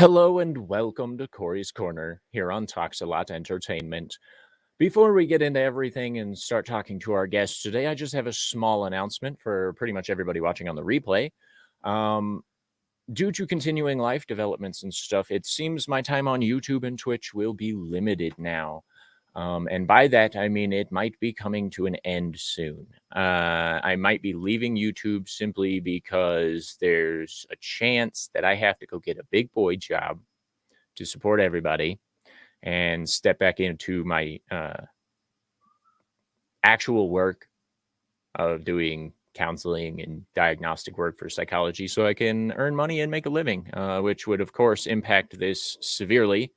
Hello and welcome to Cory's Corner here on TalksALot Entertainment. Before we get into everything and start talking to our guests today, I just have a small announcement for pretty much everybody watching on the replay. Due to continuing life developments and stuff, it seems my time on YouTube and Twitch will be limited now. And by that, I mean it might be coming to an end soon. I might be leaving YouTube simply because there's a chance that I have to go get a big boy job to support everybody and step back into my actual work of doing counseling and diagnostic work for psychology so I can earn money and make a living, which would, of course, impact this severely.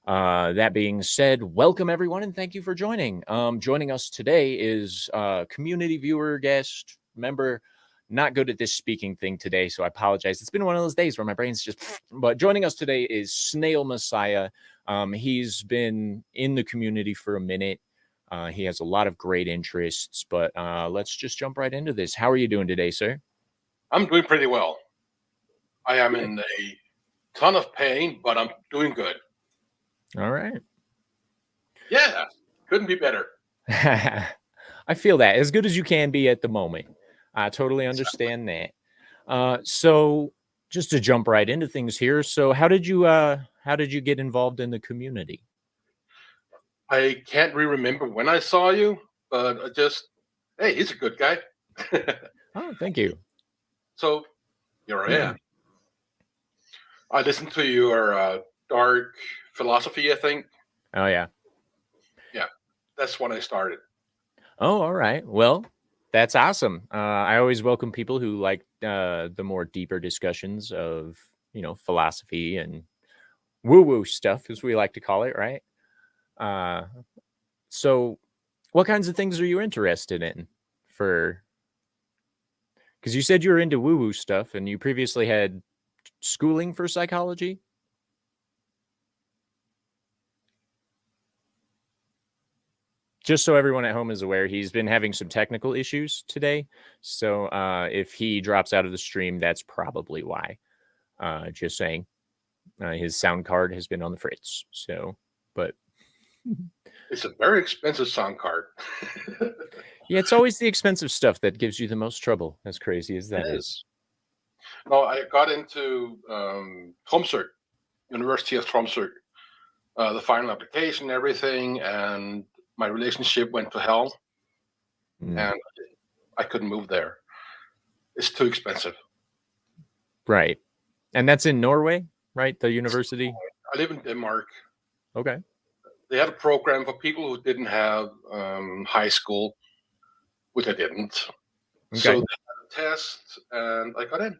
That being said, welcome everyone and thank you for joining. Joining us today is community viewer, guest, member. Not good at this speaking thing today, so I apologize. It's been one of those days where my brain's just... But joining us today is Snail Messiah. He's been in the community for a minute. He has a lot of great interests, but let's just jump right into this. How are you doing today, sir? I'm doing pretty well. I am in a ton of pain, but I'm doing good. All right. Yeah, couldn't be better. I feel that as good as you can be at the moment. I totally understand that. So just to jump right into things here. So how did you get involved in the community? I can't really remember when I saw you, but hey, he's a good guy. Oh, thank you. So here I am. I listened to your dark philosophy, I think. Oh, yeah. Yeah, that's when I started. Oh, all right. Well, that's awesome. I always welcome people who like the more deeper discussions of, philosophy and woo-woo stuff, as we like to call it, right? So what kinds of things are you interested in because you said you were into woo-woo stuff and you previously had schooling for psychology? Just so everyone at home is aware, he's been having some technical issues today. So if he drops out of the stream, that's probably why. Just saying. His sound card has been on the fritz. So, but... It's a very expensive sound card. Yeah, it's always the expensive stuff that gives you the most trouble, as crazy as that is. No, I got into Tromsø, University of Tromsø, the final application, everything, and my relationship went to hell, and I couldn't move there. It's too expensive. Right. And that's in Norway, right? The university? I live in Denmark. Okay. They had a program for people who didn't have high school, which I didn't. Okay. So they had a test, and I got in.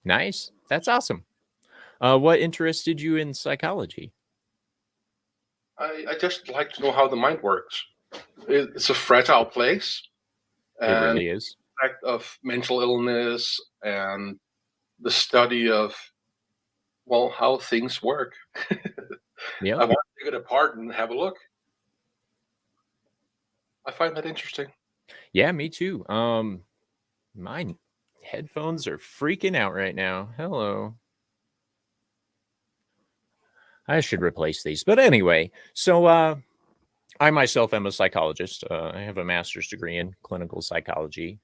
Nice. That's awesome. What interested you in psychology? I just like to know how the mind works. It's a fragile place. It really is. The fact of mental illness and the study of, how things work. Yeah. I want to take it apart and have a look. I find that interesting. Yeah, me too. My headphones are freaking out right now. Hello. I should replace these. But anyway, so I myself am a psychologist. I have a master's degree in clinical psychology.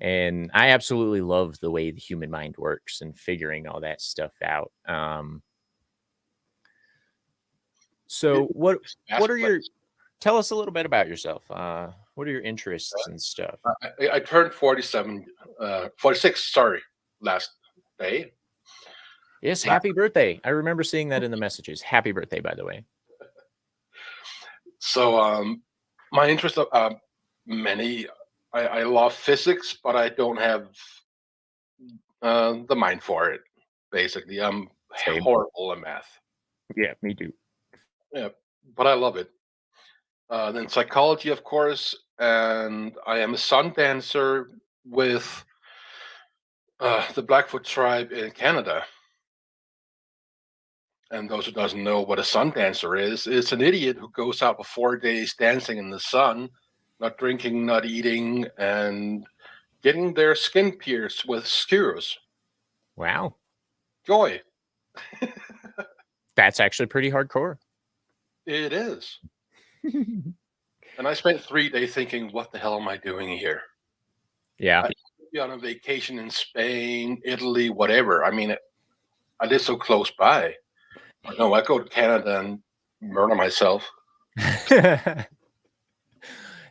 And I absolutely love the way the human mind works and figuring all that stuff out. So what are your... Tell us a little bit about yourself. What are your interests and stuff? I turned 46, last day. Yes, happy birthday. I remember seeing that in the messages. Happy birthday, by the way. So my interest are many. I love physics, but I don't have the mind for it, basically. I'm horrible at math. Yeah, me too. Yeah, but I love it. Then psychology, of course, and I am a sun dancer with the Blackfoot tribe in Canada. And those who doesn't know what a sun dancer is, it's an idiot who goes out for 4 days dancing in the sun, not drinking, not eating, and getting their skin pierced with skewers. Wow. joy. That's actually pretty hardcore. It is. And I spent 3 days thinking, what the hell am I doing here? Yeah. I could be on a vacation in Spain, Italy, whatever. I mean, I live so close by. No, I go to Canada and murder myself.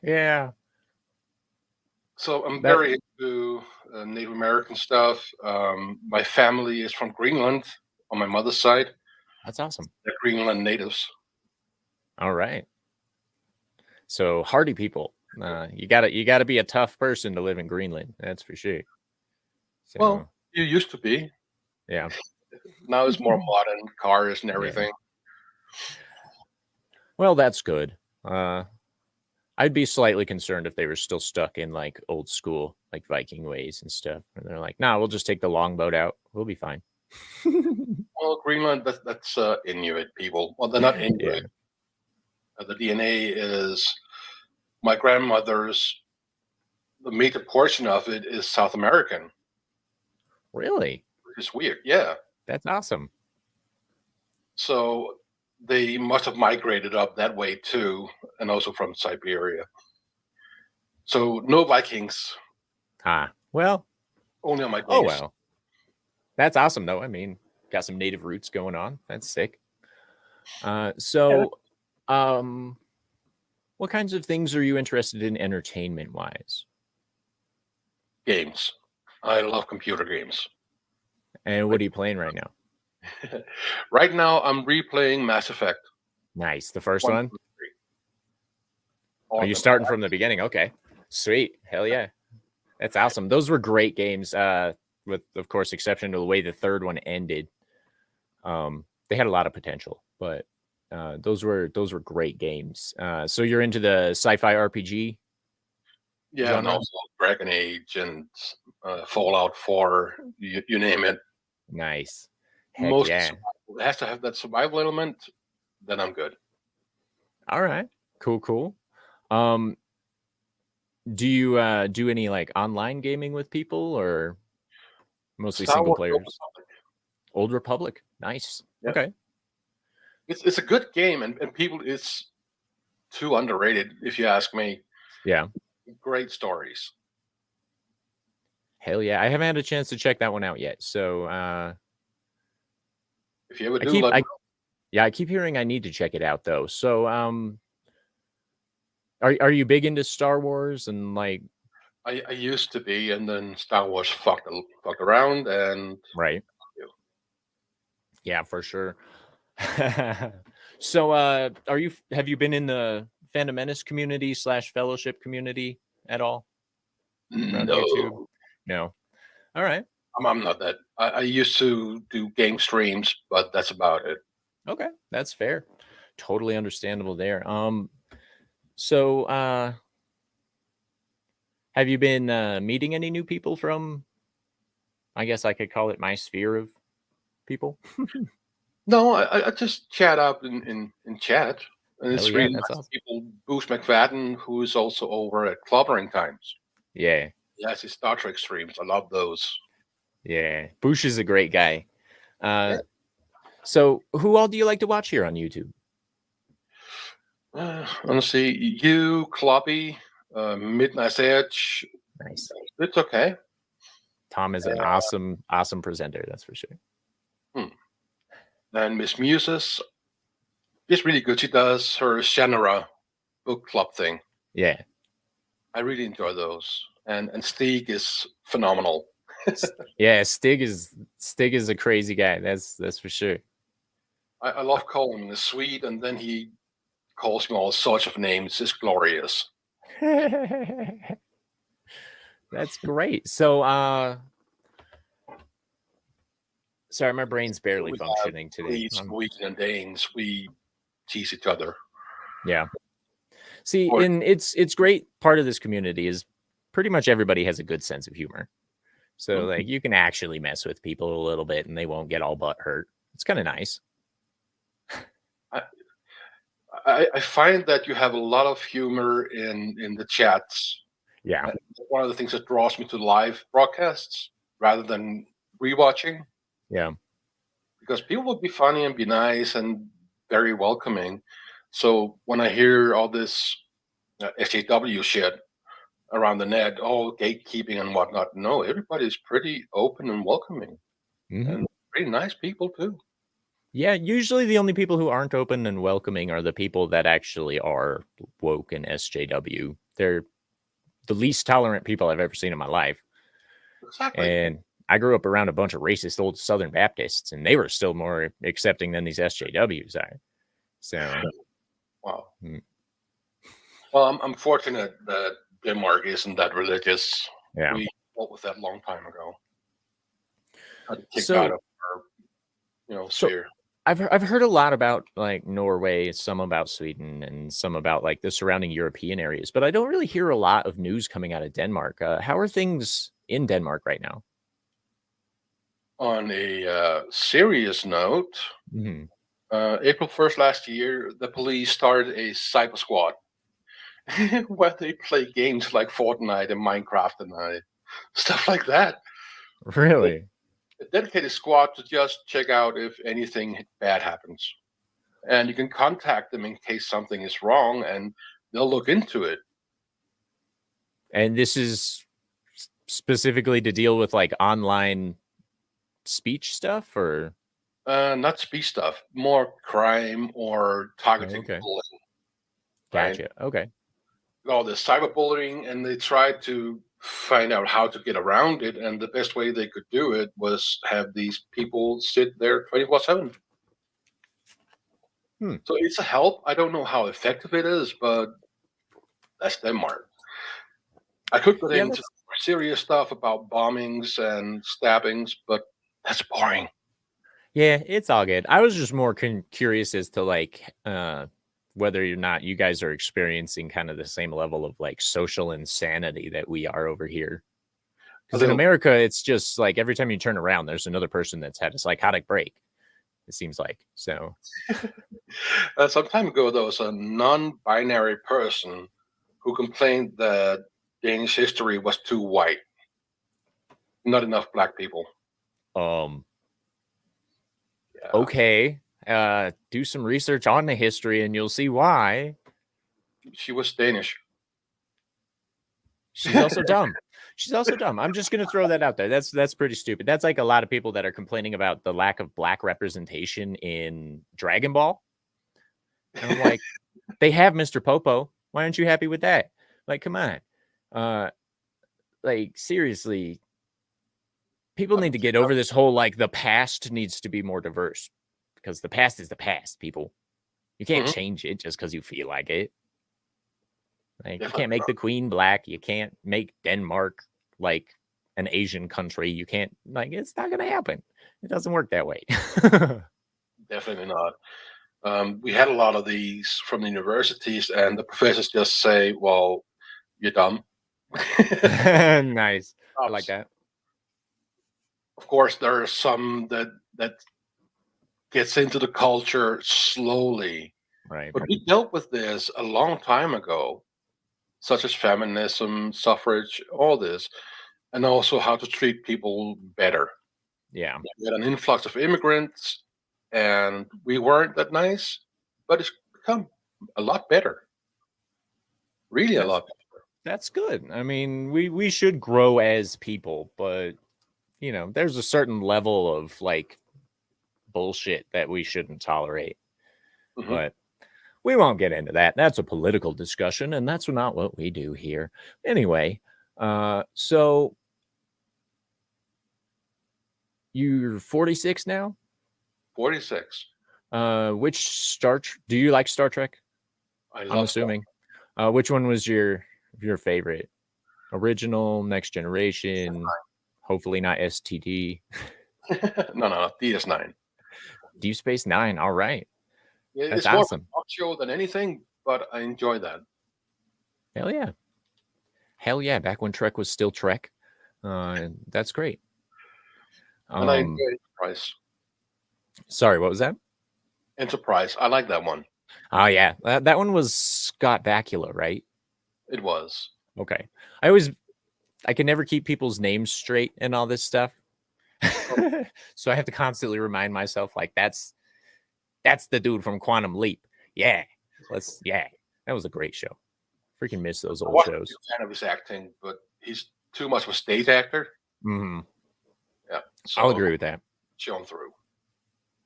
Yeah. So I'm very into Native American stuff. My family is from Greenland on my mother's side. That's awesome. They're Greenland natives. All right. So hardy people. You gotta be a tough person to live in Greenland. That's for sure. So, Well, you used to be. yeah. Now it's more modern cars and everything. Yeah. Well, that's good. I'd be slightly concerned if they were still stuck in like old school, like Viking ways and stuff. And they're like, "Nah, we'll just take the longboat out. We'll be fine." Well, Greenland, that's Inuit people. Well, they're not Inuit. Yeah. The DNA is my grandmother's. The major portion of it is South American, Really? which is weird. Yeah. That's awesome. So they must have migrated up that way too, and also from Siberia. So no Vikings, Well, only on my base. oh well. That's awesome though. I mean, got some native roots going on. That's sick. What kinds of things are you interested in entertainment wise? Games. I love computer games. And what are you playing right now? Right now, I'm replaying Mass Effect. Nice. The first one? 2, 3. Are you starting from the beginning? Okay. Sweet. Hell yeah. That's awesome. Those were great games. With, of course, exception to the way the third one ended. They had a lot of potential, but those were great games. So you're into the sci-fi RPG? Yeah, genre? and also Dragon Age and Fallout 4, you name it. Nice. Heck Most yeah. it has to have that survival element, then I'm good. All right. Cool. Do you do any like online gaming with people or mostly Star single Wars players? Old Republic. Nice. Yeah. Okay. It's a good game, and people, it's too underrated, if you ask me. Yeah. Great stories. Hell yeah. I haven't had a chance to check that one out yet. So If you ever do, I keep hearing I need to check it out though. So are you big into Star Wars and like I used to be, and then Star Wars fucked around, and right? Yeah, for sure. So have you been in the Phantom Menace community / fellowship community at all? Around no, YouTube? No. All right. I'm not that. I used to do game streams, but that's about it. Okay, that's fair. Totally understandable there. So have you been meeting any new people from, I guess I could call it my sphere of people? No, I just chat up in chat, and it's Hell yeah, really that's nice awesome. people. Bruce McFadden, who is also over at Clobbering Times. Yeah. Yes, his Star Trek streams. I love those. Yeah. Bush is a great guy. So who all do you like to watch here on YouTube? Honestly, you, Kloppy, Midnight Edge. Nice. It's okay. Tom is an awesome presenter, that's for sure. And Miss Muses is really good. She does her Shannara book club thing. Yeah. I really enjoy those. And Stieg is phenomenal. Yeah, Stig is a crazy guy. That's for sure. I love calling him the Swede, and then he calls me all sorts of names. It's glorious. That's great. So sorry, my brain's barely functioning today. Norwegian and Danes, we tease each other. Yeah. See, and it's great. Part of this community is pretty much everybody has a good sense of humor. So like you can actually mess with people a little bit and they won't get all butt hurt. It's kind of nice. I find that you have a lot of humor in the chats. Yeah. And one of the things that draws me to live broadcasts rather than rewatching. Yeah. because people would be funny and be nice and very welcoming. So when I hear all this SJW shit around the net, all gatekeeping and whatnot, no, everybody's pretty open and welcoming, and pretty nice people too. Yeah, usually the only people who aren't open and welcoming are the people that actually are woke and SJW. They're the least tolerant people I've ever seen in my life. Exactly. And I grew up around a bunch of racist old Southern Baptists, and they were still more accepting than these SJWs are. So, Wow. mm, Well, I'm fortunate that Denmark isn't that religious. yeah. We dealt with that a long time ago. Got kicked So, out of our sphere. I've heard a lot about like Norway, some about Sweden, and some about like the surrounding European areas, but I don't really hear a lot of news coming out of Denmark. How are things in Denmark right now? On a serious note, Mm-hmm. April 1st last year, the police started a cyber squad where they play games like Fortnite and Minecraft and stuff like that. Really? A dedicated squad to just check out if anything bad happens. And you can contact them in case something is wrong, and they'll look into it. And this is specifically to deal with like online speech stuff, or Not speech stuff, more crime or targeting okay, bullying, right? gotcha. Okay. All the cyberbullying, and they tried to find out how to get around it. And the best way they could do it was have these people sit there 24/7. So it's a help. I don't know how effective it is, but that's Denmark. I could get Yeah, into more serious stuff about bombings and stabbings, but that's boring. yeah, it's all good. I was just more curious as to like whether or not you guys are experiencing kind of the same level of like social insanity that we are over here. A Because in little. America, it's just like every time you turn around, there's another person that's had a psychotic break. It seems like so. Some time ago, there was a non-binary person who complained that Danish history was too white, not enough black people. Um. Yeah. Okay. Do some research on the history, and you'll see why. She was Danish. She's also dumb. She's also dumb. I'm just gonna throw that out there. That's pretty stupid. That's like a lot of people that are complaining about the lack of black representation in Dragon Ball. And I'm like, they have Mr. Popo. Why aren't you happy with that? Like, come on. Like seriously, people need to get over this whole like the past needs to be more diverse because the past is the past, people. You can't change it just because you feel like it. Like you can't make the queen black. You can't make Denmark like an Asian country. You can't like it's not gonna happen. It doesn't work that way. Definitely not. We had a lot of these from the universities, and the professors just say, "Well, you're dumb." Nice. I like that. Of course, there are some that gets into the culture slowly, Right. but we dealt with this a long time ago, such as feminism, suffrage, all this, and also how to treat people better. Yeah. We had an influx of immigrants, and we weren't that nice, but it's become a lot better. Really, a lot. That's good. I mean, we should grow as people, but you know, there's a certain level of like bullshit that we shouldn't tolerate. But we won't get into that. That's a political discussion, and that's not what we do here. Anyway, so you're 46 now? 46. Which do you like Star Trek? I'm assuming. Which one was your favorite? Original, Next Generation, hopefully not STD. No, DS9. Deep Space Nine. All right. Yeah, That's it's more awesome. of a talk show than anything, but I enjoy that. Hell yeah. Hell yeah. Back when Trek was still Trek. That's great. And I enjoy Enterprise. Sorry, what was that? Enterprise. I like that one. Oh yeah. That one was Scott Bakula, right? It was. Okay. I can never keep people's names straight and all this stuff. So I have to constantly remind myself, like, that's the dude from Quantum Leap. Yeah, that was a great show. Freaking miss those I old wasn't a shows. big fan of his acting, but he's too much of a stage actor. Hmm. Yeah, I'll so agree with that. shown through.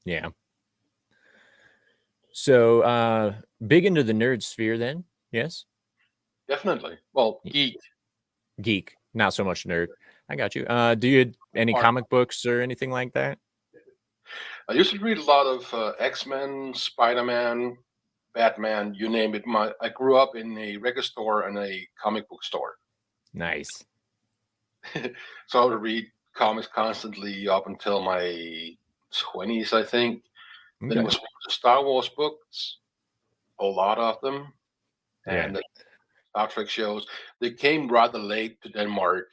Yeah. So big into the nerd sphere then? Yes. Definitely. Well, Geek, not so much nerd. I got you. Do you any art. comic books or anything like that? I used to read a lot of X-Men, Spider-Man, Batman, you name it. I grew up in a record store and a comic book store. Nice. So I would read comics constantly up until my 20s, I think. Then it Okay. was the Star Wars books, a lot of them, Yeah. and the Star Trek shows. They came rather late to Denmark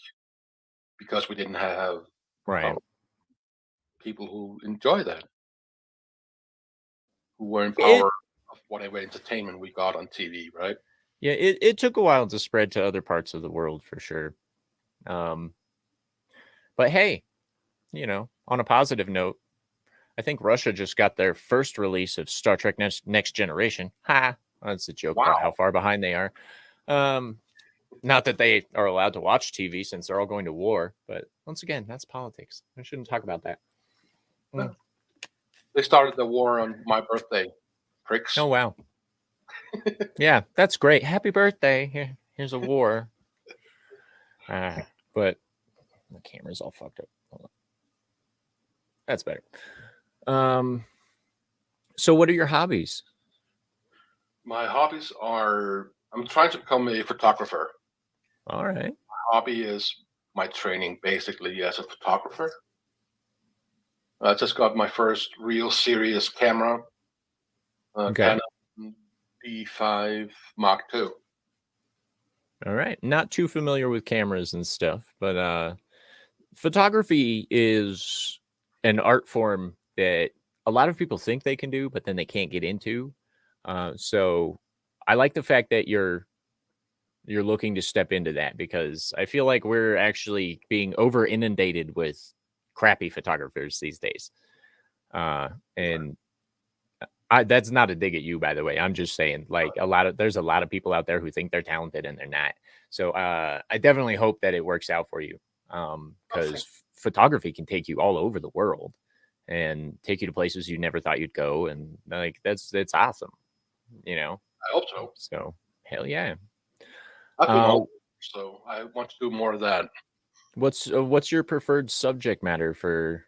because we didn't have Right. um, people who enjoy that, who were in It power of whatever entertainment we got on TV, right? yeah, it took a while to spread to other parts of the world for sure. Um, but hey, on a positive note, I think Russia just got their first release of Star Trek Next Generation. Ha! That's a joke about how Wow. far behind they are. Um, Not that they are allowed to watch TV since they're all going to war, but once again, that's politics. I shouldn't talk about that. Mm. They started the war on my birthday, pricks. Oh wow, yeah, that's great. Happy birthday! Here's a war. But the camera's all fucked up. Hold on. That's better. Um, so what are your hobbies? My hobbies are I'm trying to become a photographer. All right. Hobby is my training basically as a photographer. I just got my first real serious camera, Okay. Canon D5 Mark II. All right. Not too familiar with cameras and stuff, but photography is an art form that a lot of people think they can do, but then they can't get into. So I like the fact that you're looking to step into that because I feel like we're actually being over inundated with crappy photographers these days. And that's not a dig at you, by the way. I'm just saying, like, there's a lot of people out there who think they're talented and they're not. So I definitely hope that it works out for you, because photography can take you all over the world and take you to places you never thought you'd go, and like it's awesome, you know. I hope so. So hell yeah. I've been Uh, old, so I want to do more of that. what's your preferred subject matter for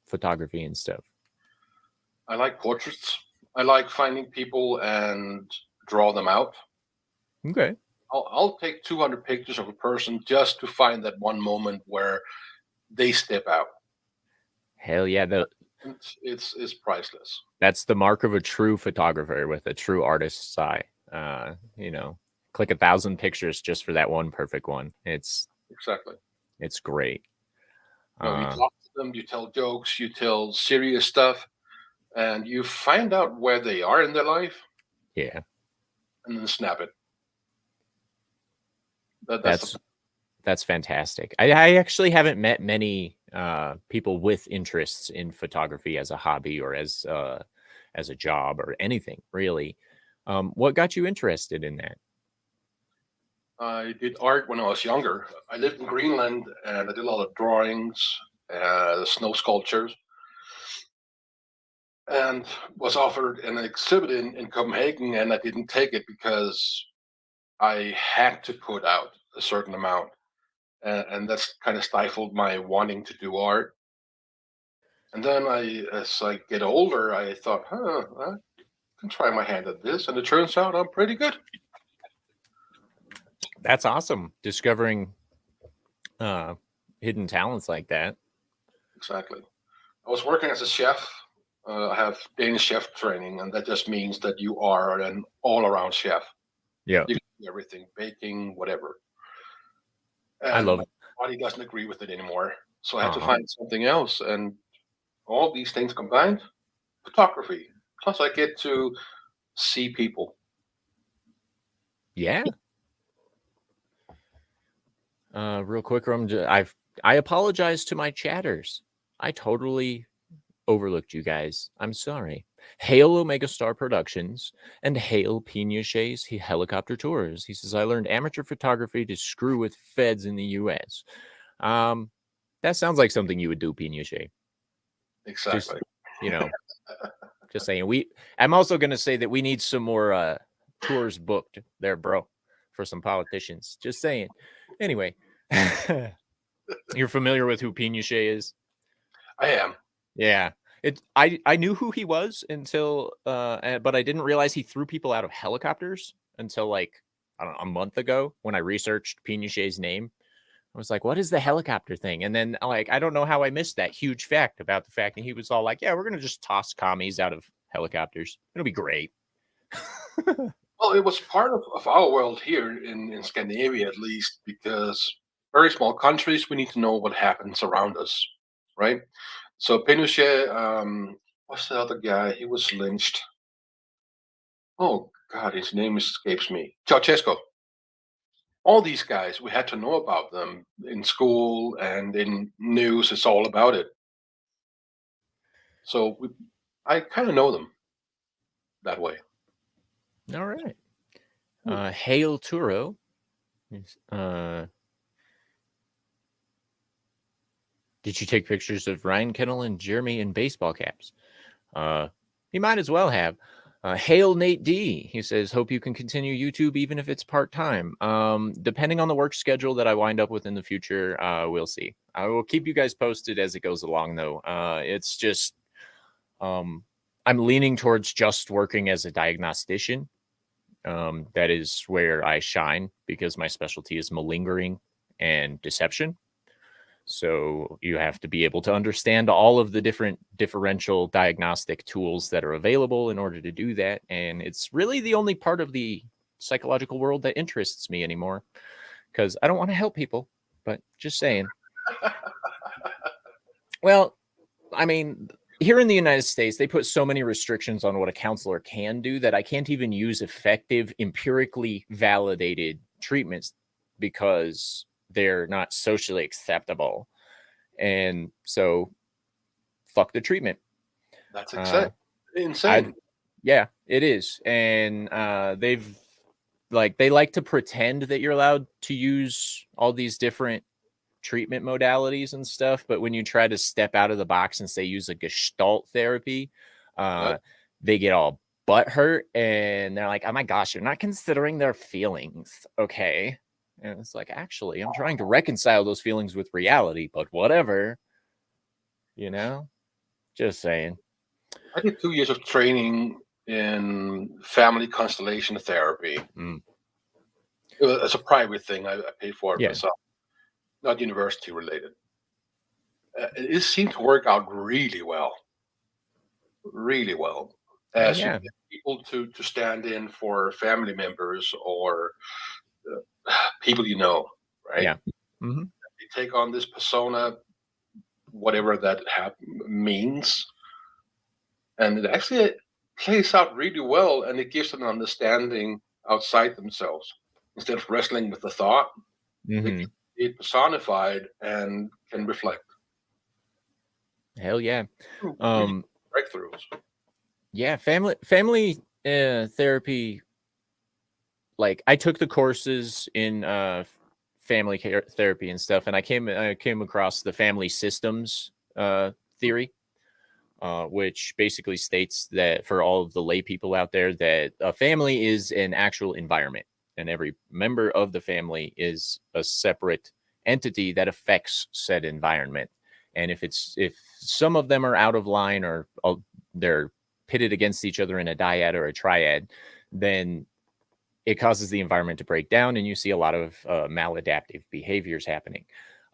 photography and stuff? I like portraits. I like finding people and draw them out. Okay. I'll take 200 pictures of a person just to find that one moment where they step out. Hell yeah. It's priceless. That's the mark of a true photographer with a true artist's eye. Click 1,000 pictures just for that one perfect one. Exactly. It's great. You talk to them, you tell jokes, you tell serious stuff, and you find out where they are in their life, Yeah. and then snap it. That's fantastic. I actually haven't met many people with interests in photography as a hobby or as a job or anything really. What got you interested in that? I did art when I was younger. I lived in Greenland, and I did a lot of drawings, snow sculptures, and was offered an exhibit in Copenhagen, and I didn't take it because I had to put out a certain amount, and that's kind of stifled my wanting to do art. And then as I get older, I thought, I can try my hand at this, and it turns out I'm pretty good. That's awesome. Discovering hidden talents like that. Exactly. I was working as a chef. I have Danish chef training, and that just means that you are an all-around chef. Yeah. You can do everything, baking, whatever. I And love my it. body doesn't agree with it anymore. So I had to find something else. And all these things combined, photography. Plus, I get to see people. Yeah. Real quick, I apologize to my chatters. I totally overlooked you guys. I'm sorry. Hail Omega Star Productions and Hail Pinochet's helicopter tours. He says, I learned amateur photography to screw with feds in the U.S. That sounds like something you would do, Pinochet. Just, Exactly. just saying. I'm also going to say that we need some more tours booked there, bro, for some politicians. Just saying. Anyway, you're familiar with who Pinochet is? I am. Yeah. I knew who he was until but I didn't realize he threw people out of helicopters until like I don't know, a month ago when I researched Pinochet's name. I was like, what is the helicopter thing? And then like I don't know how I missed that huge fact about the fact that he was all like, yeah, we're gonna just toss commies out of helicopters. It'll be great. Well, it was part of our world here in Scandinavia, at least, because very small countries, we need to know what happens around us, right? So Pinochet, what's the other guy? He was lynched. Oh God, his name escapes me. Ceausescu. All these guys, we had to know about them in school and in news. It's all about it. So I kind of know them that way. All right. Hail Turo. Did you take pictures of Ryan Kennel and Jeremy in baseball caps? You might as well have. Hail Nate D. He says, hope you can continue YouTube even if it's part-time. Depending on the work schedule that I wind up with in the future, we'll see. I will keep you guys posted as it goes along, though. It's just, I'm leaning towards just working as a diagnostician. That is where I shine because my specialty is malingering and deception. So you have to be able to understand all of the different differential diagnostic tools that are available in order to do that. And it's really the only part of the psychological world that interests me anymore because I don't want to help people, but just saying. Well, I mean, here in the United States, they put so many restrictions on what a counselor can do that I can't even use effective, empirically validated treatments because they're not socially acceptable. And so fuck the treatment. That's insane. Yeah, it is. And they like to pretend that you're allowed to use all these different treatment modalities and stuff, but when you try to step out of the box and say use a gestalt therapy, they get all butthurt and they're like, oh my gosh, you're not considering their feelings. Okay. And it's like, actually, I'm trying to reconcile those feelings with reality, but whatever. Just saying. I did 2 years of training in family constellation therapy. It's a private thing. I paid for it myself, not university related. It seemed to work out really well. Really well. As you get people to stand in for family members or people you know, right? Yeah. Mm-hmm. They take on this persona, whatever that means, and it actually plays out really well, and it gives them an understanding outside themselves instead of wrestling with the thought. Mm-hmm. It personified and can reflect. Hell yeah. Breakthroughs. Yeah, family therapy. Like I took the courses in family care therapy and stuff, and I came across the family systems theory, which basically states that for all of the lay people out there, that a family is an actual environment, and every member of the family is a separate entity that affects said environment. And if some of them are out of line or they're pitted against each other in a dyad or a triad, then it causes the environment to break down and you see a lot of maladaptive behaviors happening.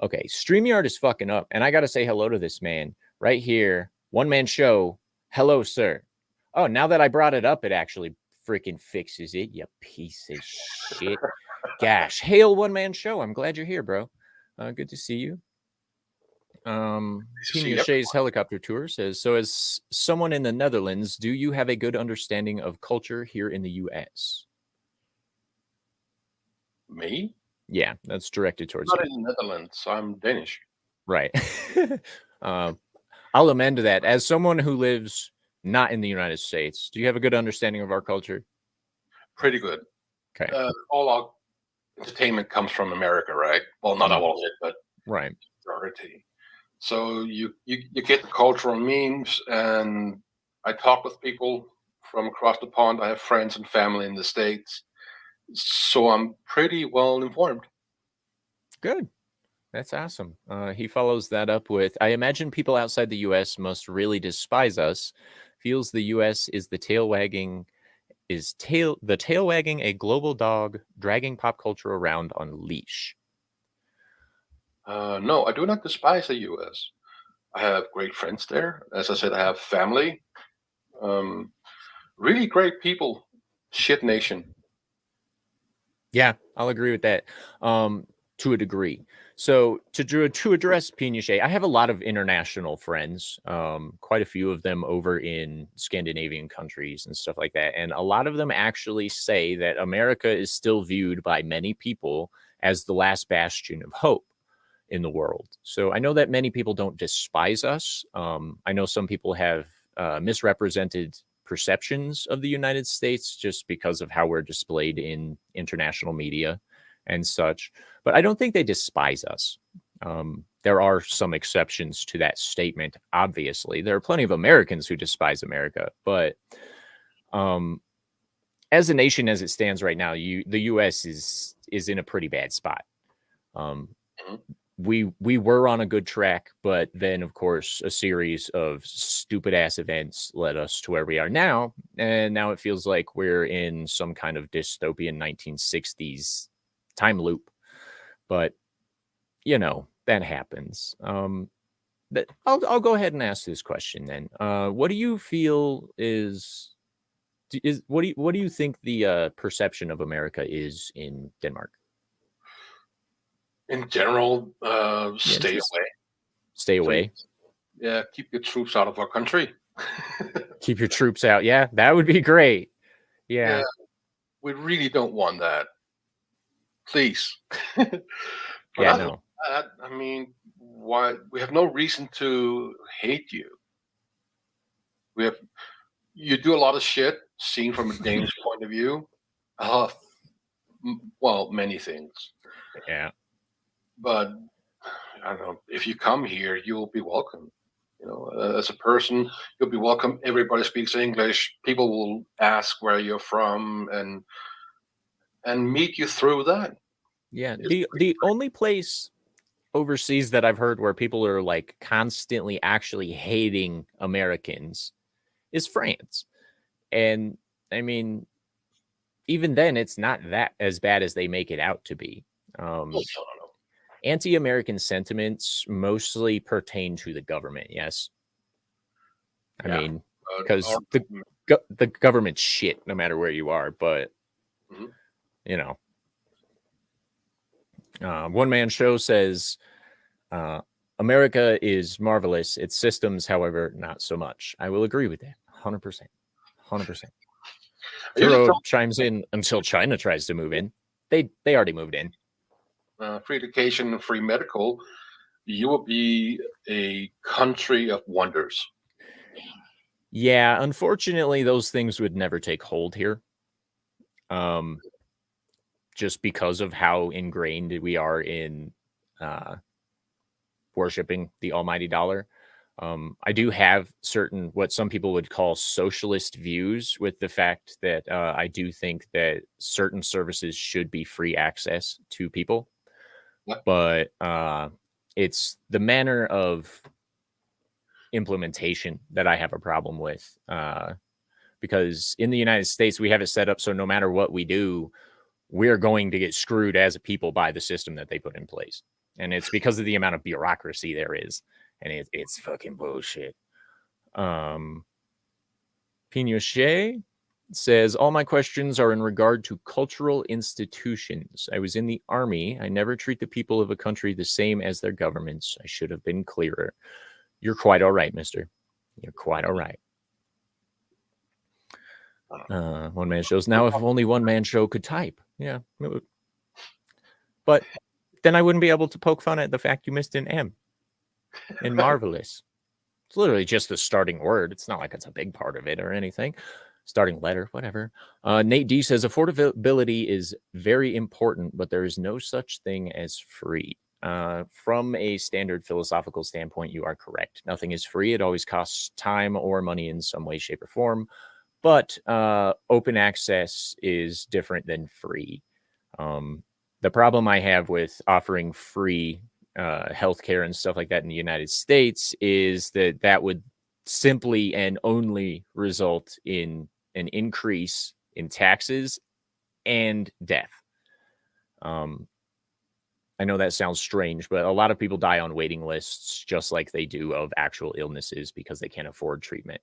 Okay, StreamYard is fucking up. And I got to say hello to this man right here. One man show. Hello, sir. Oh, now that I brought it up, it actually freaking fixes it, you piece of shit. Gosh, hail one man show. I'm glad you're here, bro. Good to see you. Pinochet's helicopter tour says, so as someone in the Netherlands, do you have a good understanding of culture here in the U.S.? Me? Yeah, that's directed towards I'm not you. in the Netherlands. I'm Danish. Right. I'll amend that. As someone who lives not in the United States, do you have a good understanding of our culture? Pretty good. Okay. All our entertainment comes from America, right? Well, not all of it, but Right. majority. So you get the cultural memes, and I talk with people from across the pond. I have friends and family in the States, so I'm pretty well informed. Good. That's awesome. He follows that up with, I imagine people outside the U.S. must really despise us. Feels the U.S. is the tail wagging a global dog dragging pop culture around on leash. No, I do not despise the U.S. I have great friends there. As I said, I have family. Um, really great people. Shit nation. Yeah, I'll agree with that. To a degree. So to address Pinochet, I have a lot of international friends, quite a few of them over in Scandinavian countries and stuff like that. And a lot of them actually say that America is still viewed by many people as the last bastion of hope in the world. So I know that many people don't despise us. I know some people have misrepresented perceptions of the United States just because of how we're displayed in international media and such. But I don't think they despise us. There are some exceptions to that statement, obviously. There are plenty of Americans who despise America, but as a nation as it stands right now, the US is in a pretty bad spot. Mhm. We were on a good track, but then of course a series of stupid ass events led us to where we are now, and now it feels like we're in some kind of dystopian 1960s time loop. But you know that happens. I'll go ahead and ask this question then. What do you feel is what do you think the perception of America is in Denmark? In general, Yeah, stay just away, stay away. please. Yeah, keep your troops out of our country. Keep your troops out. Yeah, that would be great. Yeah, Yeah. we really don't want that. Please. But Yeah, other than no. that, I mean, why we have no reason to hate you. We have You do a lot of shit seen from a Danish point of view. Uh, well, many things. Yeah. But I don't know. If you come here, you'll be welcome. As a person, you'll be welcome. Everybody speaks English. People will ask where you're from and meet you through that. Yeah. It's The only place overseas that I've heard where people are like constantly actually hating Americans is France. And I mean, even then it's not that as bad as they make it out to be. no, Um, no. Anti-American sentiments mostly pertain to the government. Yes. I Yeah. mean, Our because the government's shit no matter where you are, but Mhm. you know, one man show says uh, America is marvelous. Its systems, however, not so much. I will agree with that. 100%. 100%. I usually Turo tell chimes in until China tries to move in. They already moved in. free education and free medical, you will be a country of wonders. Yeah, unfortunately, those things would never take hold here. Um, just because of how ingrained we are in uh, worshiping the almighty dollar. I do have certain what some people would call socialist views with the fact that I do think that certain services should be free access to people, Yeah. but it's the manner of implementation that I have a problem with. Because in the United States, we have it set up so no matter what we do, we're going to get screwed as a people by the system that they put in place. And it's because of the amount of bureaucracy there is. And it's fucking bullshit. Um, Pinochet says, all my questions are in regard to cultural institutions. I was in the army. I never treat the people of a country the same as their governments. I should have been clearer. You're quite all right, mister. You're quite all right. One man shows. Now, if only one man show could type. Yeah. But then I wouldn't be able to poke fun at the fact you missed an M in marvelous. It's literally just the starting word. It's not like it's a big part of it or anything. Starting letter, whatever. Nate D says affordability is very important, but there is no such thing as free. From a standard philosophical standpoint, you are correct. Nothing is free. It always costs time or money in some way, shape, or form. But open access is different than free. The problem I have with offering free healthcare and stuff like that in the United States is that would simply and only result in an increase in taxes and death. I know that sounds strange, but a lot of people die on waiting lists just like they do of actual illnesses because they can't afford treatment.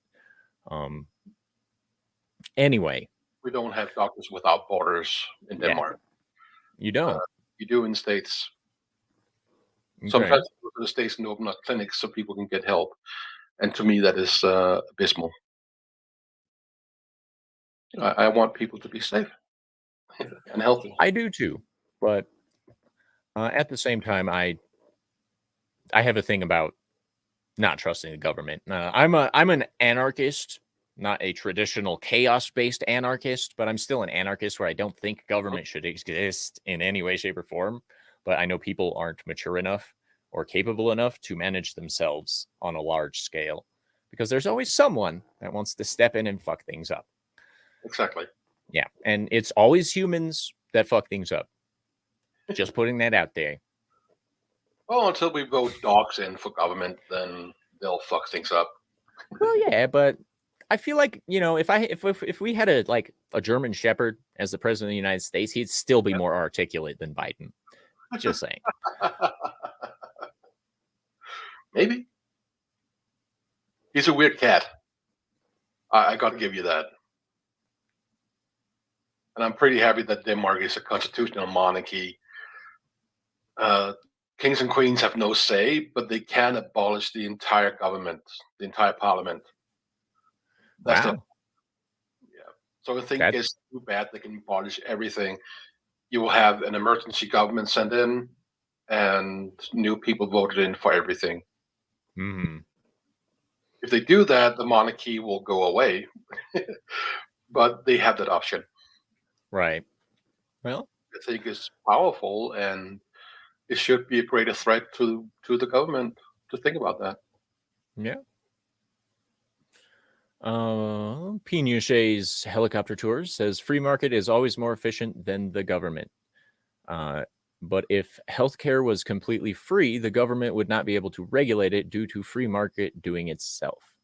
Anyway. We don't have doctors without borders in Denmark. You don't. You do in States. Okay. Sometimes you go to the States and open up clinics so people can get help. And to me, that is abysmal. I want people to be safe and healthy. I do too, but at the same time, I have a thing about not trusting the government. I'm an anarchist, not a traditional chaos-based anarchist, but I'm still an anarchist where I don't think government should exist in any way, shape, or form. But I know people aren't mature enough or capable enough to manage themselves on a large scale because there's always someone that wants to step in and fuck things up. Exactly. Yeah, and it's always humans that fuck things up. Just putting that out there. Well, until we vote dogs in for government, then they'll fuck things up. Well, yeah, but I feel like, you know, if we had a German Shepherd as the president of the United States, he'd still be more articulate than Biden. Just saying. Maybe. He's a weird cat. I got to give you that. And I'm pretty happy that Denmark is a constitutional monarchy. Kings and queens have no say, but they can abolish the entire government, the entire parliament. That's wow. So I think it's too bad they can abolish everything. You will have an emergency government sent in, and new people voted in for everything. Mm-hmm. If they do that, the monarchy will go away. But they have that option. Right. Well, I think it's powerful, and it should be a greater threat to the government to think about that. Yeah. Pinochet's helicopter tours says free market is always more efficient than the government. But if healthcare was completely free, the government would not be able to regulate it due to free market doing itself.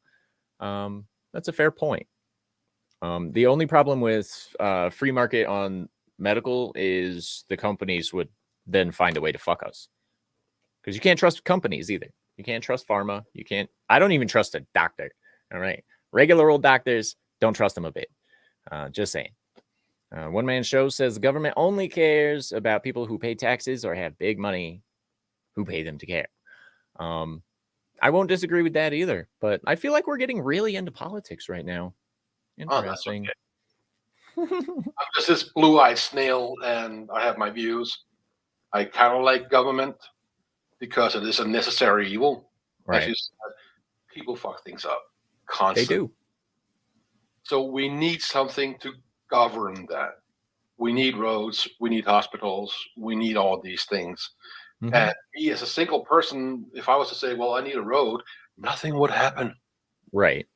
That's a fair point. The only problem with free market on medical is the companies would then find a way to fuck us. Because you can't trust companies either. You can't trust pharma. I don't even trust a doctor. All right. Regular old doctors, don't trust them a bit. Just saying. One Man Show says the government only cares about people who pay taxes or have big money who pay them to care. I won't disagree with that either, but I feel like we're getting really into politics right now. Interesting. Oh, okay. I'm just this blue-eyed snail, and I have my views. I kind of like government because it is a necessary evil. Right. As you said, people fuck things up constantly. They do. So we need something to govern that. We need roads. We need hospitals. We need all these things. Mm-hmm. And me as a single person, if I was to say, well, I need a road, nothing would happen. Right.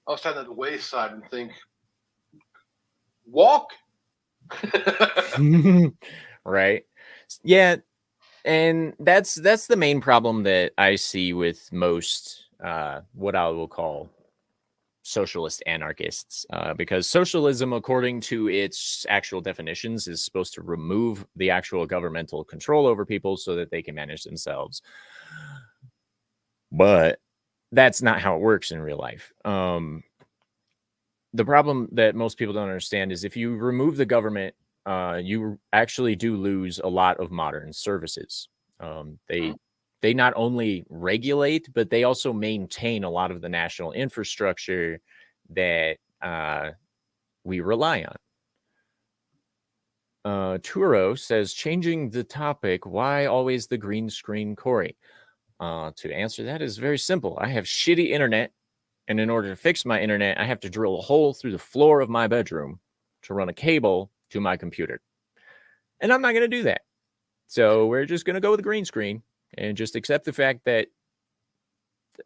I'll stand at the wayside and think, walk. Right. Yeah. And that's the main problem that I see with most what I will call socialist anarchists, because socialism, according to its actual definitions, is supposed to remove the actual governmental control over people so that they can manage themselves. But that's not how it works in real life. The problem that most people don't understand is if you remove the government, you actually do lose a lot of modern services. They not only regulate, but they also maintain a lot of the national infrastructure that we rely on. Turo says, changing the topic, why always the green screen, Cory? to answer that is very simple. I have shitty internet, and in order to fix my internet, I have to drill a hole through the floor of my bedroom to run a cable to my computer. And I'm not going to do that. So we're just going to go with a green screen and just accept the fact that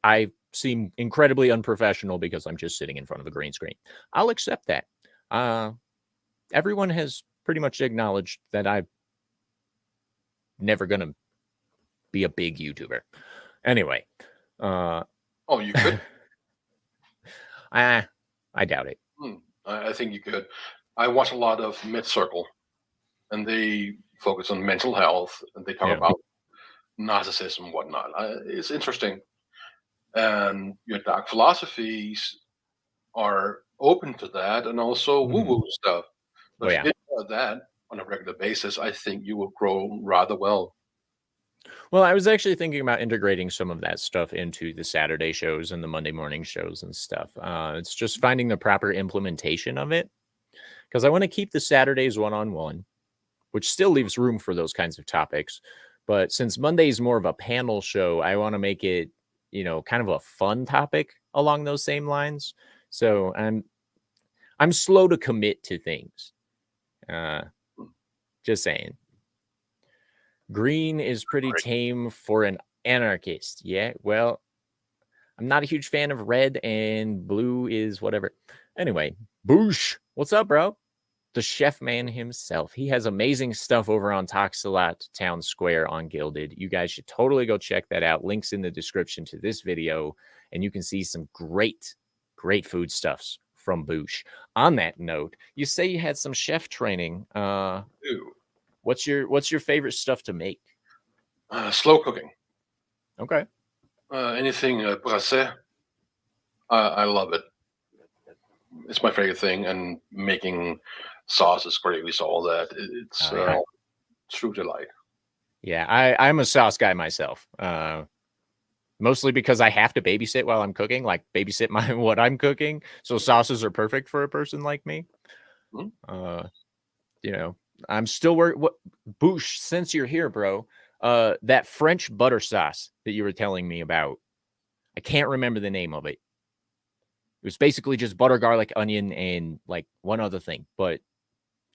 I seem incredibly unprofessional because I'm just sitting in front of a green screen. I'll accept that. Everyone has pretty much acknowledged that I'm never going to be a big YouTuber. Anyway. You could? I doubt it. I think you could. I watch a lot of Mid-Circle, and they focus on mental health, and they talk about narcissism and whatnot. It's interesting. And your dark philosophies are open to that, and also woo-woo stuff. But if you did that on a regular basis, I think you will grow rather well. Well, I was actually thinking about integrating some of that stuff into the Saturday shows and the Monday morning shows and stuff. It's just finding the proper implementation of it, because I want to keep the Saturdays one-on-one, which still leaves room for those kinds of topics. But since Monday is more of a panel show, I want to make it, kind of a fun topic along those same lines. So I'm slow to commit to things. Just saying. Green is pretty tame for an anarchist. Yeah, well, I'm not a huge fan of red, and blue is whatever. Anyway, Boosh, what's up, bro? The chef man himself. He has amazing stuff over on TalksALot Townsquare on Gilded. You guys should totally go check that out. Links in the description to this video, and you can see some great foodstuffs from Boosh. On that note, you say you had some chef training. What's your favorite stuff to make? Slow cooking. Okay. Anything brassé, I love it. It's my favorite thing, and making sauces, gravies, all that. It's true delight. Yeah, I'm a sauce guy myself. Mostly because I have to babysit while I'm cooking, like babysit what I'm cooking. So sauces are perfect for a person like me. I'm still Boosh, since you're here, bro, that French butter sauce that you were telling me about, I can't remember the name of it. It was basically just butter, garlic, onion, and like one other thing. But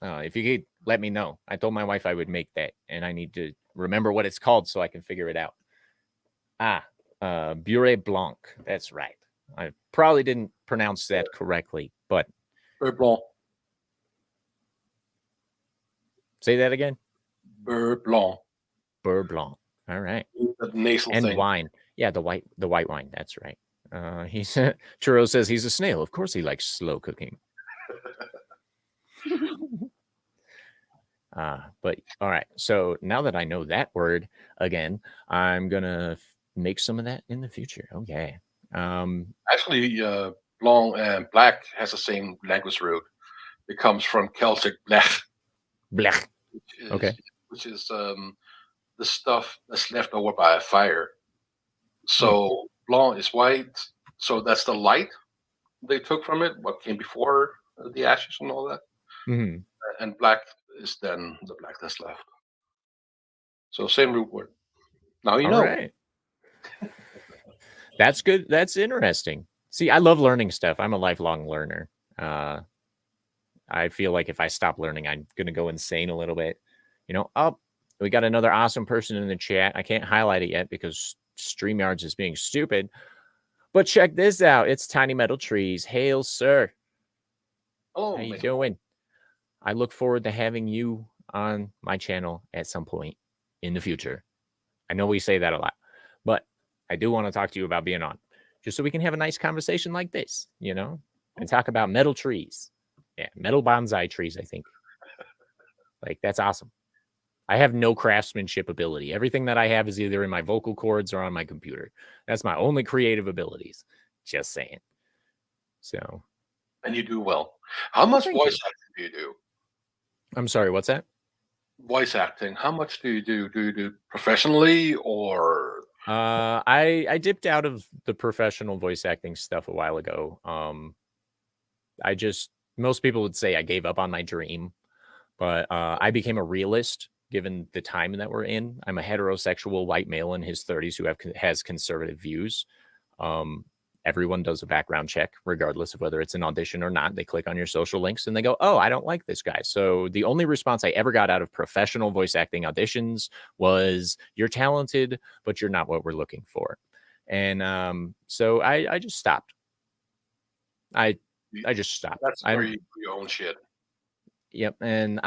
if you could let me know. I told my wife I would make that, and I need to remember what it's called so I can figure it out. Beurre Blanc. That's right. I probably didn't pronounce that correctly, but Beurre Blanc. Say that again. Beurre Blanc. Beurre Blanc. All right. The nasal and thing. Wine. Yeah, the white wine. That's right. Churro says he's a snail. Of course he likes slow cooking. But all right. So now that I know that word again, I'm gonna make some of that in the future. Okay. Actually, blanc and black has the same language root. It comes from Celtic blech. Blech. Which is the stuff that's left over by a fire. So blanc is white. So that's the light they took from it, what came before the ashes and all that. And black is then the black that's left. So same root word. Now you know. Right. That's good. That's interesting. See, I love learning stuff. I'm a lifelong learner. I feel like if I stop learning, I'm going to go insane a little bit. We got another awesome person in the chat. I can't highlight it yet because StreamYards is being stupid. But check this out. It's Tiny Metal Trees. Hail, sir. Hello. How you doing? I look forward to having you on my channel at some point in the future. I know we say that a lot, but I do want to talk to you about being on, just so we can have a nice conversation like this, and talk about metal trees. Yeah, metal bonsai trees, I think. Like, that's awesome. I have no craftsmanship ability. Everything that I have is either in my vocal cords or on my computer. That's my only creative abilities. Just saying. So. And you do well. How much voice acting do you do? I'm sorry, what's that? Voice acting. How much do you do? Do you do professionally or? I dipped out of the professional voice acting stuff a while ago. Most people would say I gave up on my dream, but I became a realist given the time that we're in. I'm a heterosexual white male in his 30s who has conservative views. Everyone does a background check, regardless of whether it's an audition or not. They click on your social links and they go, oh, I don't like this guy. So the only response I ever got out of professional voice acting auditions was, you're talented, but you're not what we're looking for. And so I just stopped. I just stopped. That's where you do your own shit. Yep. And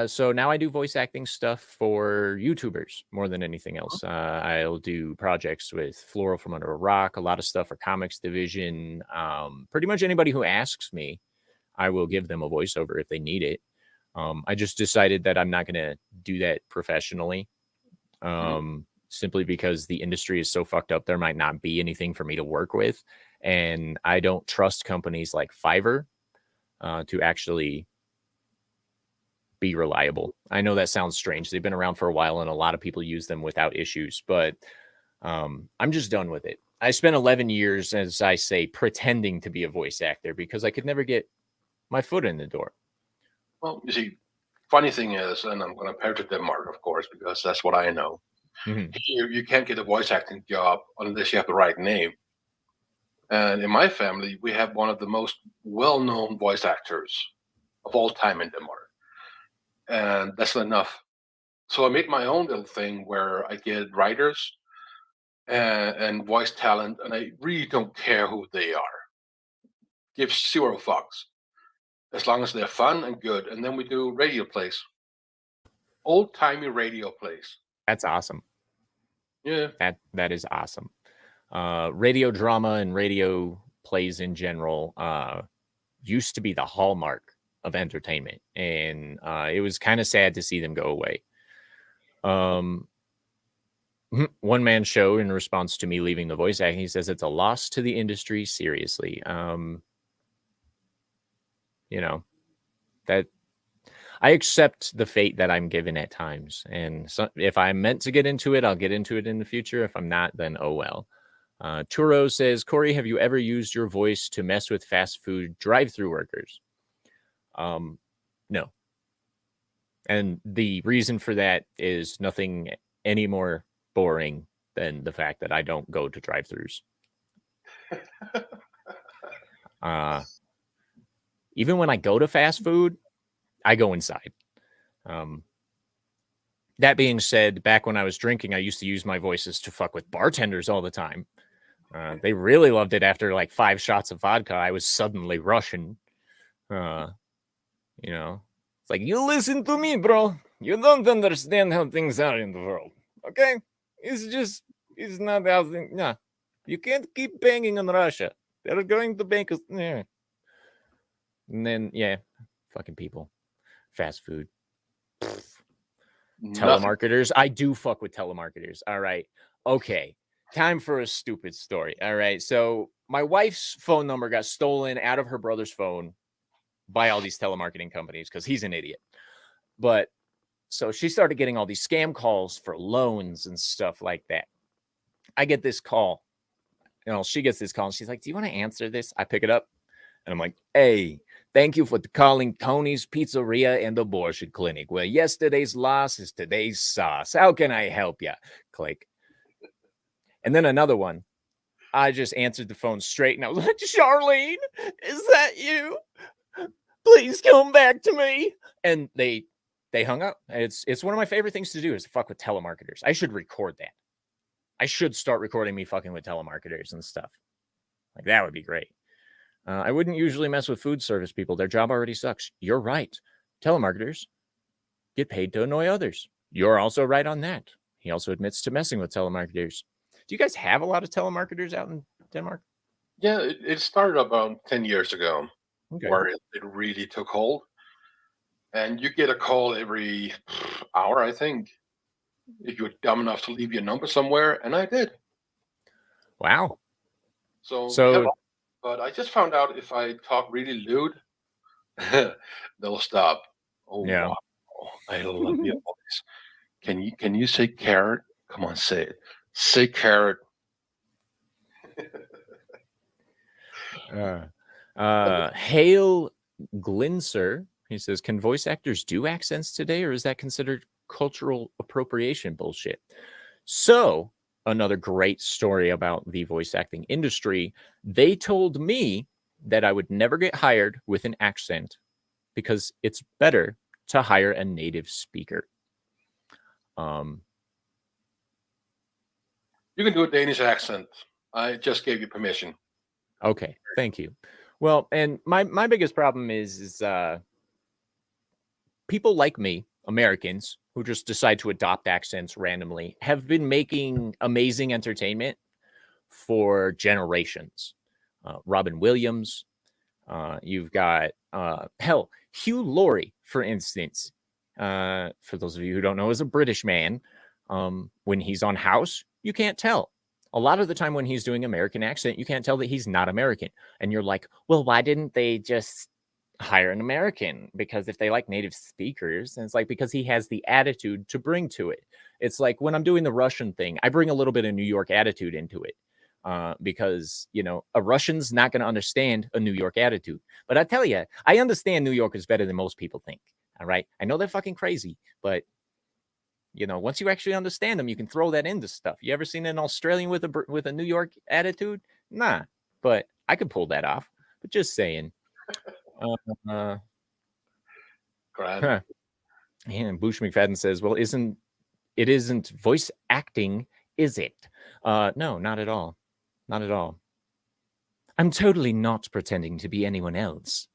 so now I do voice acting stuff for YouTubers more than anything else. I'll do projects with Floral from Under a Rock, a lot of stuff for Comics Division. Pretty much anybody who asks me, I will give them a voiceover if they need it. I just decided that I'm not going to do that professionally. Simply because the industry is so fucked up, there might not be anything for me to work with. And I don't trust companies like Fiverr to actually be reliable. I know that sounds strange. They've been around for a while and a lot of people use them without issues, but I'm just done with it. I spent 11 years, as I say, pretending to be a voice actor because I could never get my foot in the door. Well, you see, funny thing is, and I'm going to pair to Denmark, of course, because that's what I know. Here, you can't get a voice acting job unless you have the right name. And in my family, we have one of the most well-known voice actors of all time in Denmark. And that's not enough. So I made my own little thing where I get writers and voice talent, and I really don't care who they are. Give zero fucks, as long as they're fun and good. And then we do radio plays, old-timey radio plays. That's awesome. Yeah. That is awesome. Radio drama and radio plays in general used to be the hallmark of entertainment, and it was kind of sad to see them go away. One man show, in response to me leaving the voice acting, he says it's a loss to the industry. Seriously. That I accept the fate that I'm given at times, and so if I'm meant to get into it, I'll get into it in the future. If I'm not, then oh well. Turo says, Cory, have you ever used your voice to mess with fast food drive-through workers? No. And the reason for that is nothing any more boring than the fact that I don't go to drive-throughs. Even when I go to fast food, I go inside. That being said, back when I was drinking, I used to use my voices to fuck with bartenders all the time. They really loved it. After like 5 shots of vodka, I was suddenly Russian. It's like, you listen to me, bro. You don't understand how things are in the world. Okay? It's not how things. Nah. You can't keep banging on Russia. They're going to bank us. Yeah. And then, yeah, fucking people. Fast food. Telemarketers. I do fuck with telemarketers. All right. Okay. Time for a stupid story. All right. So my wife's phone number got stolen out of her brother's phone by all these telemarketing companies because he's an idiot. But so she started getting all these scam calls for loans and stuff like that. I get this call. She gets this call and she's like, do you want to answer this? I pick it up and I'm like, hey, thank you for calling Tony's Pizzeria and Abortion Clinic, where yesterday's loss is today's sauce. How can I help you? Click. And then another one. I just answered the phone straight and I was like, Charlene, is that you? Please come back to me. And they hung up. It's one of my favorite things to do is to fuck with telemarketers. I should record that. I should start recording me fucking with telemarketers and stuff. Like, that would be great. I wouldn't usually mess with food service people. Their job already sucks. You're right. Telemarketers get paid to annoy others. You're also right on that. He also admits to messing with telemarketers. Do you guys have a lot of telemarketers out in Denmark? Yeah, it started about 10 years ago, where it really took hold. And you get a call every hour, I think, if you're dumb enough to leave your number somewhere, and I did. Wow. So but I just found out if I talk really lewd, they'll stop. Oh, yeah. Wow. I love your voice. Can you say carrot? Come on, say it. Say carrot. Hale Glinser, he says, can voice actors do accents today, or is that considered cultural appropriation bullshit. So, another great story about the voice acting industry. They told me that I would never get hired with an accent because it's better to hire a native speaker. You can do a Danish accent. I just gave you permission. Okay, thank you. Well, and my biggest problem is people like me, Americans, who just decide to adopt accents randomly, have been making amazing entertainment for generations. Robin Williams, you've got hell, Hugh Laurie, for instance. For those of you who don't know, is a British man. When he's on House, you can't tell. A lot of the time when he's doing American accent, you can't tell that he's not American. And you're like, well, why didn't they just hire an American? Because if they like native speakers, and it's like, because he has the attitude to bring to it. It's like when I'm doing the Russian thing, I bring a little bit of New York attitude into it. Because, you know, a Russian's not going to understand a New York attitude. But I tell you, I understand New Yorkers better than most people think. All right. I know they're fucking crazy, but, you know, once you actually understand them, you can throw that into stuff. You ever seen an Australian with a New York attitude? Nah, but I could pull that off. But just saying. Grand. And Boosh McFadden says, well, it isn't voice acting, is it? No, not at all. Not at all. I'm totally not pretending to be anyone else.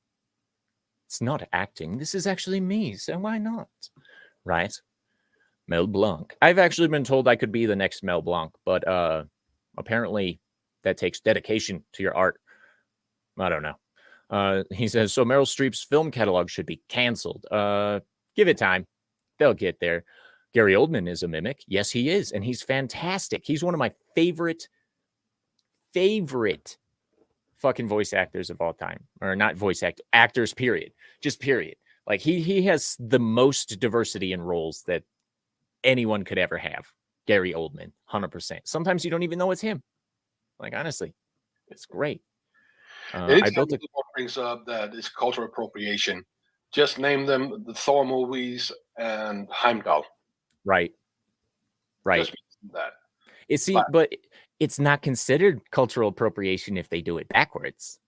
It's not acting. This is actually me, so why not? Right? Mel Blanc. I've actually been told I could be the next Mel Blanc, but apparently that takes dedication to your art. I don't know. He says, so Meryl Streep's film catalog should be canceled. Give it time. They'll get there. Gary Oldman is a mimic. Yes, he is. And he's fantastic. He's one of my favorite fucking voice actors of all time. Or not voice actors, period. Just period. Like he has the most diversity in roles that anyone could ever have. Gary Oldman, 100%. Sometimes you don't even know it's him. Like, honestly, it's great. I built it. Brings up that it's cultural appropriation. Just name them the Thor movies and Heimdall. Right. Right. Just that. But it's not considered cultural appropriation if they do it backwards.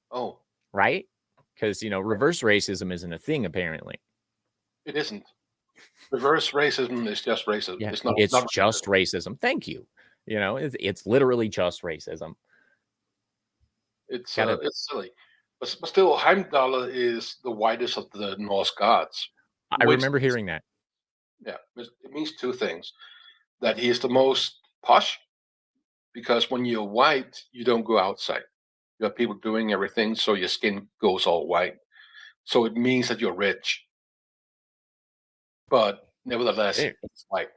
Oh. Right? Because, you know, reverse racism isn't a thing, apparently. It isn't. Reverse racism is just racism. Yeah, it's not just racism. Thank you. You know, it's literally just racism. It's silly. But still, Heimdall is the whitest of the Norse gods. I remember hearing that. Yeah, it means two things. That he is the most posh, because when you're white, you don't go outside. You have people doing everything, so your skin goes all white. So it means that you're rich. But nevertheless, it's like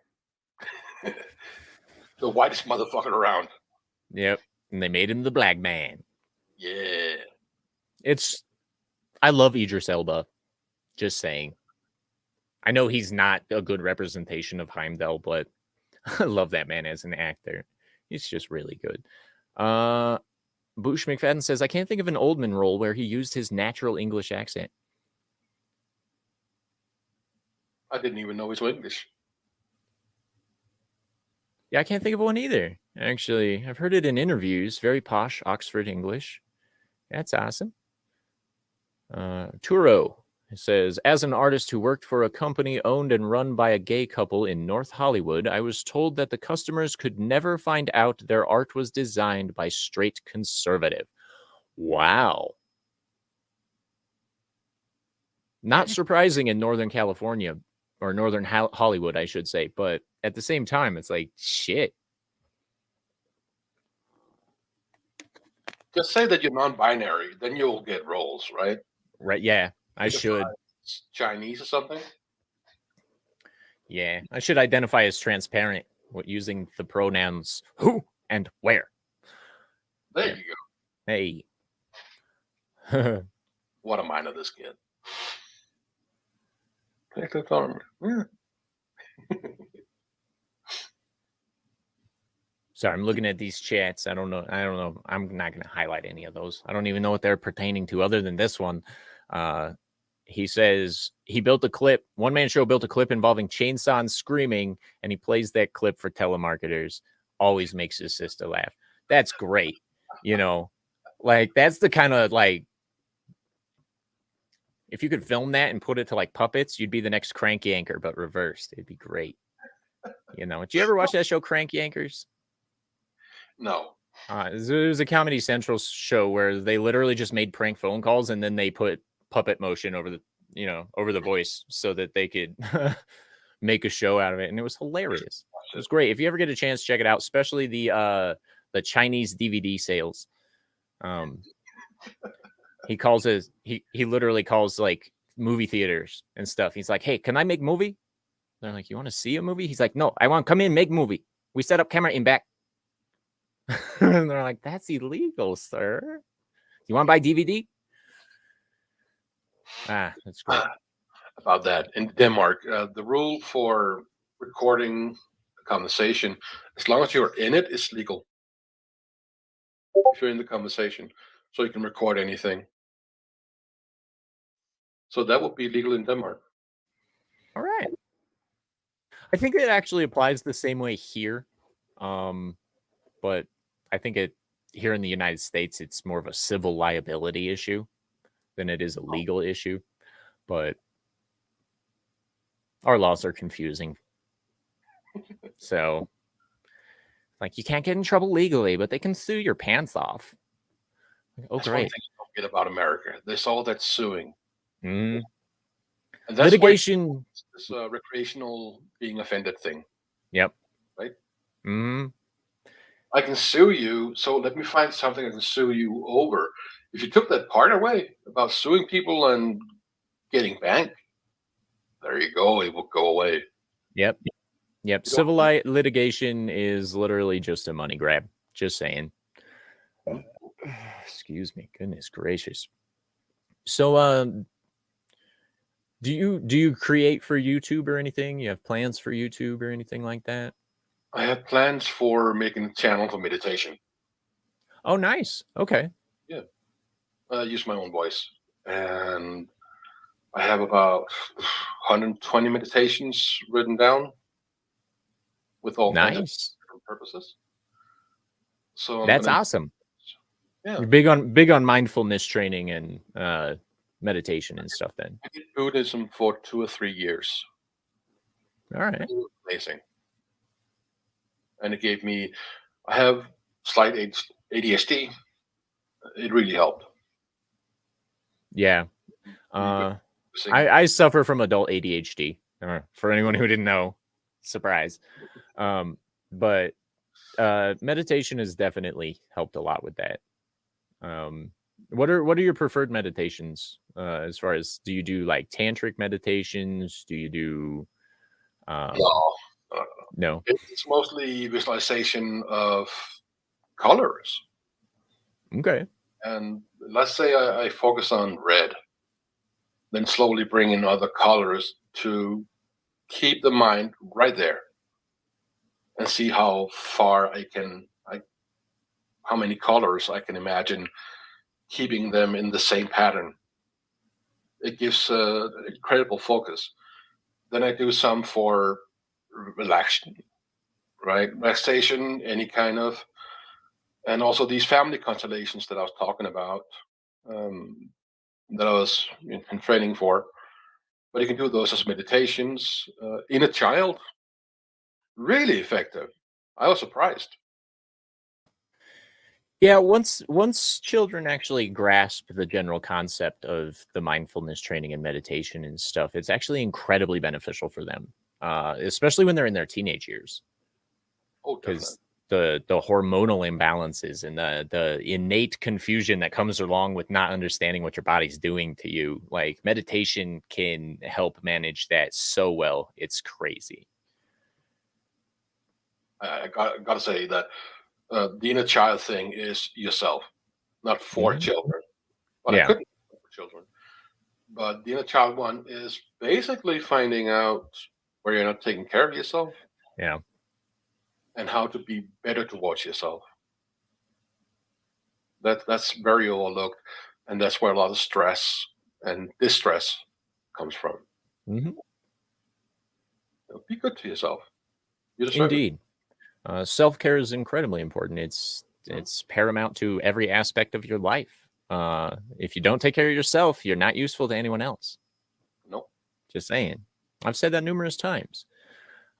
the whitest motherfucker around. Yep. And they made him the black man. Yeah. I love Idris Elba. Just saying. I know he's not a good representation of Heimdall, but I love that man as an actor. He's just really good. Boosh McFadden says, I can't think of an Oldman role where he used his natural English accent. I didn't even know he was English. Yeah, I can't think of one either. Actually, I've heard it in interviews. Very posh Oxford English. That's awesome. Turo says, as an artist who worked for a company owned and run by a gay couple in North Hollywood, I was told that the customers could never find out their art was designed by straight conservative. Wow. Not surprising in Northern California, or Northern Hollywood, I should say. But at the same time, it's like, shit. Just say that you're non-binary, then you'll get roles, right? Right, yeah, I should. Chinese or something? Yeah, I should identify as transparent using the pronouns who and where. There you go. Hey. What a mind of this kid. Yeah. Sorry, I'm looking at these chats. I don't know. I'm not going to highlight any of those. I don't even know what they're pertaining to other than this one. he says he built a clip. One man show built a clip involving chainsaw and screaming, and he plays that clip for telemarketers. Always makes his sister laugh. That's great. You know, like that's the kind of like if you could film that and put it to like puppets, you'd be the next Crank Yanker, but reversed. It'd be great. You know, did you ever watch that show, Crank Yankers? No. It was a Comedy Central show where they literally just made prank phone calls and then they put puppet motion over the, you know, over the voice so that they could make a show out of it, and it was hilarious. It was great. If you ever get a chance, check it out, especially the Chinese DVD sales. He calls it he literally calls like movie theaters and stuff. He's like, "Hey, can I make movie?" They're like, "You want to see a movie?" He's like, "No, I want to come in, make movie. We set up camera in back." And they're like, "That's illegal, sir. You want to buy DVD?" That's great. About that. In Denmark, the rule for recording a conversation, as long as you're in it, is legal. If you're in the conversation, so you can record anything. So that would be legal in Denmark. All right. I think it actually applies the same way here. But I think it here in the United States, it's more of a civil liability issue than it is a legal issue. But our laws are confusing. So, like, you can't get in trouble legally, but they can sue your pants off. Oh, That's great. one thing you don't get about America. There's all that suing. Mm. And that's litigation. This recreational being offended thing. Yep. Right? Mm. I can sue you, so let me find something I can sue you over. If you took that part away about suing people and getting banked, there you go. It will go away. Yep. Yep. Civil litigation is literally just a money grab. Just saying. Excuse me. Goodness gracious. So, do you create for YouTube or anything? You have plans for YouTube or anything like that? I have plans for making a channel for meditation. Oh, nice. Okay. Yeah. Use my own voice. And I have about 120 meditations written down with all kinds of different purposes. So that's awesome. Yeah. You're big on mindfulness training and meditation and stuff then. I did Buddhism for 2 or 3 years. All right. It was amazing. And it gave me, I have slight ADHD. It really helped. Yeah. I suffer from adult ADHD. For anyone who didn't know, surprise. But meditation has definitely helped a lot with that. What are your preferred meditations? As far as, do you do like tantric meditations? Do you do no? It's mostly visualization of colors. Okay. And let's say I focus on red, then slowly bring in other colors to keep the mind right there and see how far how many colors I can imagine keeping them in the same pattern. It gives incredible focus. Then I do some for relaxation, right? Relaxation, any kind of, and also these family constellations that I was talking about, that I was in training for. But you can do those as meditations. Inner child, really effective. I was surprised. Yeah, once children actually grasp the general concept of the mindfulness training and meditation and stuff, it's actually incredibly beneficial for them, especially when they're in their teenage years. Oh, because the hormonal imbalances and the innate confusion that comes along with not understanding what your body's doing to you, like meditation can help manage that so well. It's crazy. I got to say that the inner child thing is yourself, not for children. But I couldn't for children. But the inner child one is basically finding out where you're not taking care of yourself. Yeah. And how to be better towards yourself. That's very overlooked, and that's where a lot of stress and distress comes from. Mm-hmm. Be good to yourself. You deserve Indeed. Self-care is incredibly important. It's paramount to every aspect of your life. If you don't take care of yourself, you're not useful to anyone else. Nope. Just saying. I've said that numerous times.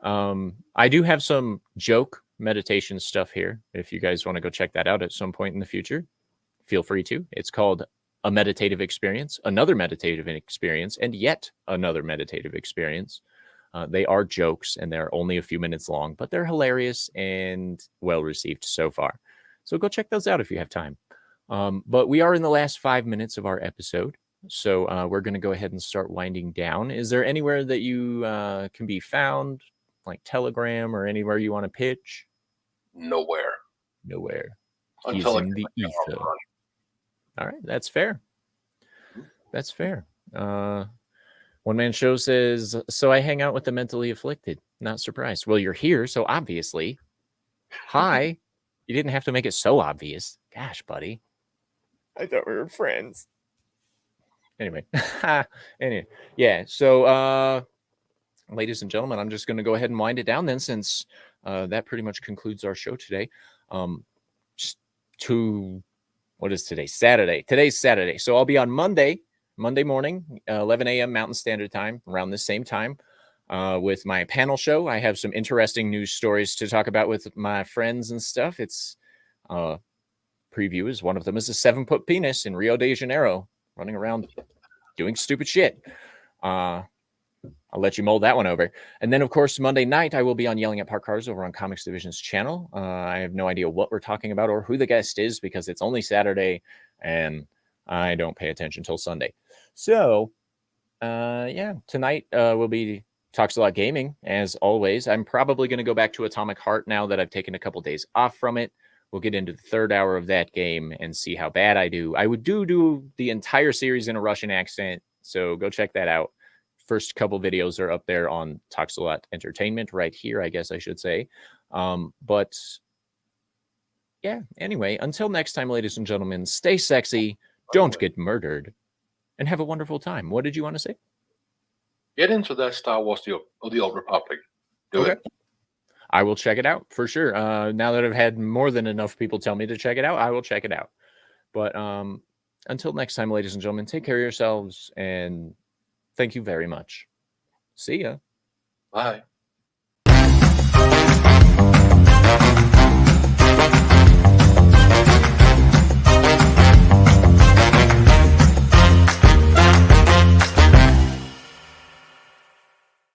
I do have some joke meditation stuff here. If you guys want to go check that out at some point in the future, feel free to. It's called A Meditative Experience, Another Meditative Experience, and Yet Another Meditative Experience. They are jokes and they're only a few minutes long, but they're hilarious and well received so far. So go check those out if you have time. But we are in the last 5 minutes of our episode. So we're going to go ahead and start winding down. Is there anywhere that you can be found, like Telegram or anywhere you want to pitch? Nowhere. Nowhere. Until He's in the ether. All right, that's fair. That's fair. One Man Show says, so I hang out with the mentally afflicted. Not surprised. Well, you're here, so obviously. Hi. You didn't have to make it so obvious. Gosh, buddy. I thought we were friends. Anyway. Anyway. Yeah, so ladies and gentlemen, I'm just going to go ahead and wind it down then, since that pretty much concludes our show today. What is today? Saturday. Today's Saturday. So I'll be on Monday morning, 11 a.m. Mountain Standard Time, around the same time, with my panel show. I have some interesting news stories to talk about with my friends and stuff. It's preview is one of them is a 7-foot penis in Rio de Janeiro running around doing stupid shit. I'll let you mold that one over. And then, of course, Monday night, I will be on Yelling at Park Cars over on Comics Division's channel. I have no idea what we're talking about or who the guest is because it's only Saturday and I don't pay attention till Sunday. So, yeah, tonight will be TalksALot Gaming, as always. I'm probably going to go back to Atomic Heart now that I've taken a couple days off from it. We'll get into the third hour of that game and see how bad I do. I would do the entire series in a Russian accent, so go check that out. First couple videos are up there on TalksALot Entertainment right here, I guess I should say. But yeah, anyway, until next time, ladies and gentlemen, stay sexy, don't get murdered, and have a wonderful time. What did you want to say? Get into that Star Wars of the Old Republic. Do it. I will check it out for sure. Now that I've had more than enough people tell me to check it out, I will check it out. But until next time, ladies and gentlemen, take care of yourselves and thank you very much. See ya. Bye.